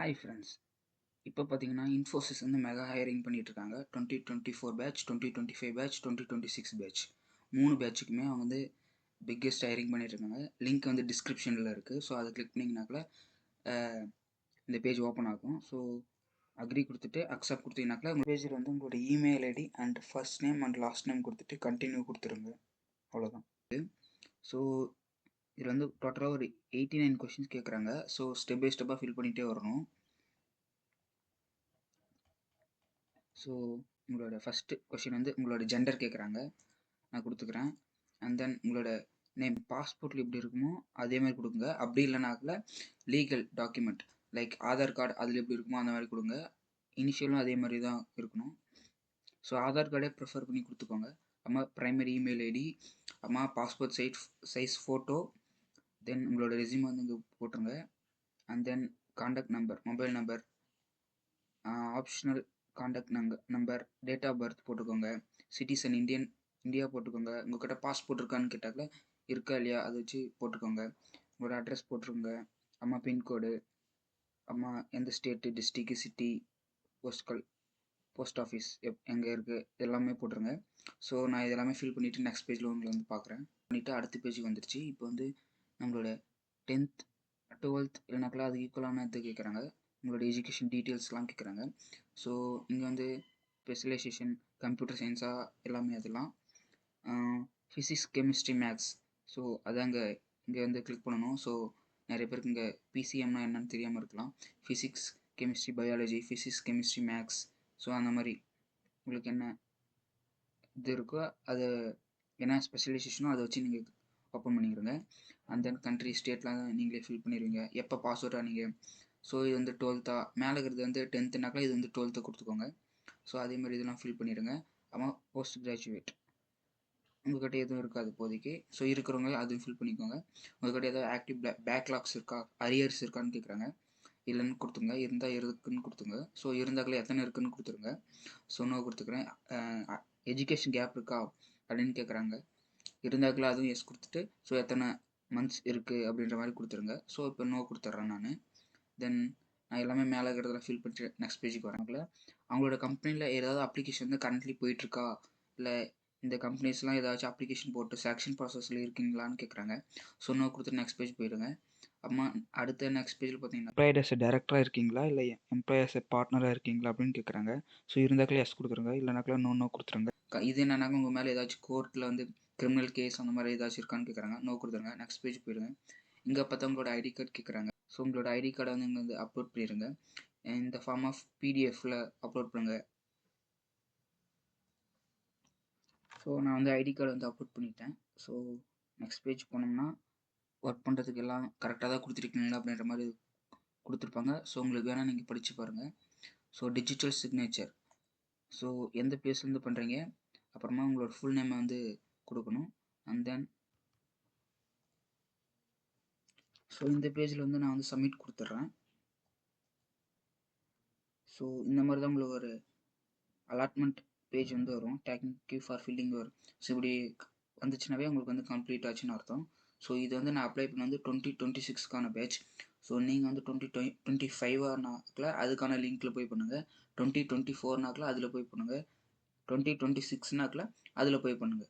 Hi friends. இப்போ பார்த்தீங்கன்னா இன்ஃபோசிஸ் வந்து மெகா ஹையரிங் பண்ணிகிட்ருக்காங்க. 2024 பேட்ச், 2025 பேட்ச், 2026 பேட்ச் 3 பேட்சுக்குமே அவங்க வந்து பிக்கெஸ்ட் ஹையரிங் பண்ணிகிட்ருக்காங்க. லிங்க் வந்து டிஸ்கிரிப்ஷனில் இருக்குது. ஸோ அதை கிளிக் பண்ணிங்கனாக்கில் இந்த பேஜ் ஓப்பன் ஆகும். ஸோ அக்ரி கொடுத்துட்டு அக்செப்ட் கொடுத்தீங்கனாக்கில் உங்கள் பேஜில் வந்து உங்களோட email ID and first name and last name கொடுத்துட்டு கண்டினியூ கொடுத்துருங்க. அவ்வளோதான். ஸோ இதில் வந்து டோட்டலாக ஒரு 89 கொஷின்ஸ் கேட்குறாங்க. ஸோ ஸ்டெப் பை ஸ்டெப்பாக ஃபில் பண்ணிகிட்டே வரணும். ஸோ உங்களோட ஃபஸ்ட்டு கொஷின் வந்து உங்களோட ஜெண்டர் கேட்குறாங்க. நான் கொடுத்துக்கிறேன். அண்ட் தென் உங்களோட நேம் பாஸ்போர்ட்டில் எப்படி இருக்குமோ அதே மாதிரி கொடுங்க. அப்படி இல்லைனாக்கில் legal document like Aadhaar card அதில் எப்படி இருக்குமோ அந்த மாதிரி கொடுங்க. இனிஷியலும் அதே மாதிரி தான் இருக்கணும். ஸோ ஆதார் கார்டே ப்ரிஃபர் பண்ணி கொடுத்துக்கோங்க. அம்மா ப்ரைமரி இமெயில் ஐடி, அம்மா பாஸ்போர்ட் சைஸ் ஃபோட்டோ, தென் உங்களோட ரெஸ்யூம் வந்து இங்கே போட்டுருங்க. And then contact number, mobile number, optional contact number, date of birth போட்டுக்கோங்க. சிட்டிசன் இந்தியா போட்டுக்கோங்க. உங்கள்கிட்ட பாஸ்போர்ட் இருக்கான்னு கேட்டாக்கல இருக்கா இல்லையா அதை வச்சு போட்டுக்கோங்க. உங்களோட அட்ரஸ் போட்டுருங்க. அம்மா பின்கோடு, அம்மா எந்த state, district, city, post office எங்கே இருக்குது எல்லாமே போட்டுருங்க. ஸோ நான் இதெல்லாமே ஃபில் பண்ணிவிட்டு நெக்ஸ்ட் பேஜில் உங்களை வந்து பார்க்குறேன். பண்ணிவிட்டு அடுத்த பேஜுக்கு வந்துருச்சு. இப்போ வந்து நம்மளோட 10th 12th இல்லைனாக்கெல்லாம் அதுக்கு ஈக்குவலான இது கேட்குறாங்க. உங்களோட எஜுகேஷன் டீட்டெயில்ஸ்லாம் கேட்குறாங்க. ஸோ இங்கே வந்து ஸ்பெஷலைசேஷன் கம்ப்யூட்டர் சயின்ஸாக எல்லாமே அதெல்லாம் ஃபிசிக்ஸ், கெமிஸ்ட்ரி, மேக்ஸ். ஸோ அதாங்க இங்கே வந்து கிளிக் பண்ணணும். ஸோ நிறைய பேருக்கு இங்கே பிசிஎம்னா என்னன்னு தெரியாமல் இருக்கலாம். Physics, chemistry, biology, physics, chemistry, maths. So அந்த மாதிரி உங்களுக்கு என்ன இது இருக்கோ அது என்ன ஸ்பெஷலைசேஷனோ அதை வச்சு நீங்கள் ஓப்பன் பண்ணிக்கிறங்க. அண்ட் தென் கண்ட்ரி, ஸ்டேட்லாம் நீங்களே ஃபில் பண்ணிடுவீங்க. எப்போ பாஸ் அவுட்டாக நீங்கள். ஸோ இது வந்து 12th மேலே இருக்கிறது வந்து 10th இது வந்து 12th கொடுத்துக்கோங்க. ஸோ அதே மாதிரி இதெல்லாம் ஃபில் பண்ணிடுங்க. அப்புறம் போஸ்ட் கிராஜுவேட் உங்கள்கிட்ட எதுவும் இருக்காது இப்போதைக்கு. ஸோ இருக்கிறவங்க அதுவும் ஃபில் பண்ணிக்கோங்க. உங்கள்கிட்ட ஏதாவது ஆக்டிவ் பேக்லாக்ஸ் இருக்கா, அரியர்ஸ் இருக்கான்னு கேட்குறாங்க. இல்லைன்னு கொடுத்துங்க. இருந்தால் இருக்குன்னு கொடுத்துங்க. ஸோ இருந்தாக்களே எத்தனை இருக்குன்னு கொடுத்துருங்க. ஸோ நோ கொடுத்துக்கிறேன். எஜுகேஷன் கேப் இருக்கா அப்படின்னு கேட்குறாங்க. இருந்தாக்களே அதுவும் எஸ் கொடுத்துட்டு ஸோ எத்தனை மந்த்ஸ் இருக்குது அப்படின்ற மாதிரி கொடுத்துருங்க. ஸோ இப்போ நோ கொடுத்துட்றேன் நான். தென் நான் எல்லாமே மேலே இருக்கிறதெல்லாம் ஃபில் பண்ணிட்டு நெக்ஸ்ட் பேஜுக்கு வராங்கள. அவங்களோட கம்பெனியில் ஏதாவது அப்ளிகேஷன் வந்து கரண்ட்லி போயிட்டுருக்கா, இல்லை இந்த கம்பெனிஸ்லாம் ஏதாச்சும் அப்ளிகேஷன் போட்டு செலெக்ஷன் ப்ராசஸில் இருக்கீங்களான்னு கேட்குறாங்க. ஸோ நோ கொடுத்து நெக்ஸ்ட் பேஜ் போயிடுங்க. அம்மா அடுத்த நெக்ஸ்ட் பேஜில் பார்த்தீங்கன்னா எம்ப்ளாய்டர்ஸ் டேரக்டராக இருக்கீங்களா இல்லை எம்ப்ளாயர்ஸ் பார்ட்னராக இருக்கீங்களா அப்படின்னு கேட்குறாங்க. ஸோ இருந்தாக்களே எஸ் கொடுத்துருங்க. இல்லைனாக்கல நோ கொடுத்துருங்க. இது என்னன்னாக்க உங்கள் மேலே ஏதாச்சும் கோர்ட்டில் வந்து கிரிமினல் கேஸ் அந்த மாதிரி ஏதாச்சும் இருக்கான்னு கேட்குறாங்க. நோ கொடுத்துருங்க. நெக்ஸ்ட் பேஜ் போயிடுங்க. இங்கே பார்த்தா உங்களோட ஐடி கார்டு கேட்குறாங்க. ஸோ உங்களோட ஐடி கார்டை வந்து இங்கே வந்து அப்லோட் பண்ணிடுங்க. இந்த ஃபார்ம் ஆஃப் பிடிஎஃப்பில் அப்லோட் பண்ணுங்க. ஸோ நான் வந்து ஐடி கார்டு வந்து அப்லோட் பண்ணிட்டேன். ஸோ நெக்ஸ்ட் பேஜ் போனோம்னா ஒர்க் பண்ணுறதுக்கு எல்லாம் கரெக்டாக தான் கொடுத்துருக்கீங்களா அப்படின்ற மாதிரி கொடுத்துருப்பாங்க. ஸோ உங்களுக்கு வேணால் நீங்கள் படித்து பாருங்கள். ஸோ டிஜிட்டல் சிக்னேச்சர், ஸோ எந்த பிளேஸ்லேருந்து பண்ணுறீங்க, அப்புறமா உங்களோட ஃபுல் நேமை வந்து கொடுக்கணும். அண்ட் தென் ஸோ இந்த பேஜில் வந்து நான் வந்து சப்மிட் கொடுத்துட்றேன். ஸோ இந்த மாதிரி தான் உங்களுக்கு ஒரு அலாட்மெண்ட் பேஜ் வந்து வரும். தேங்க்யூ ஃபார் ஃபில்லிங் வரும். ஸோ இப்படி வந்துச்சுனாவே உங்களுக்கு வந்து கம்ப்ளீட் ஆச்சுன்னு அர்த்தம். ஸோ இது வந்து நான் அப்ளை பண்ண வந்து 2026க்கான பேட்ச். ஸோ நீங்கள் வந்து 2025 அதுக்கான லிங்க்கில் போய் பண்ணுங்கள். 2024 அதில் போய் பண்ணுங்கள். 2026 அதில் போய் பண்ணுங்கள்.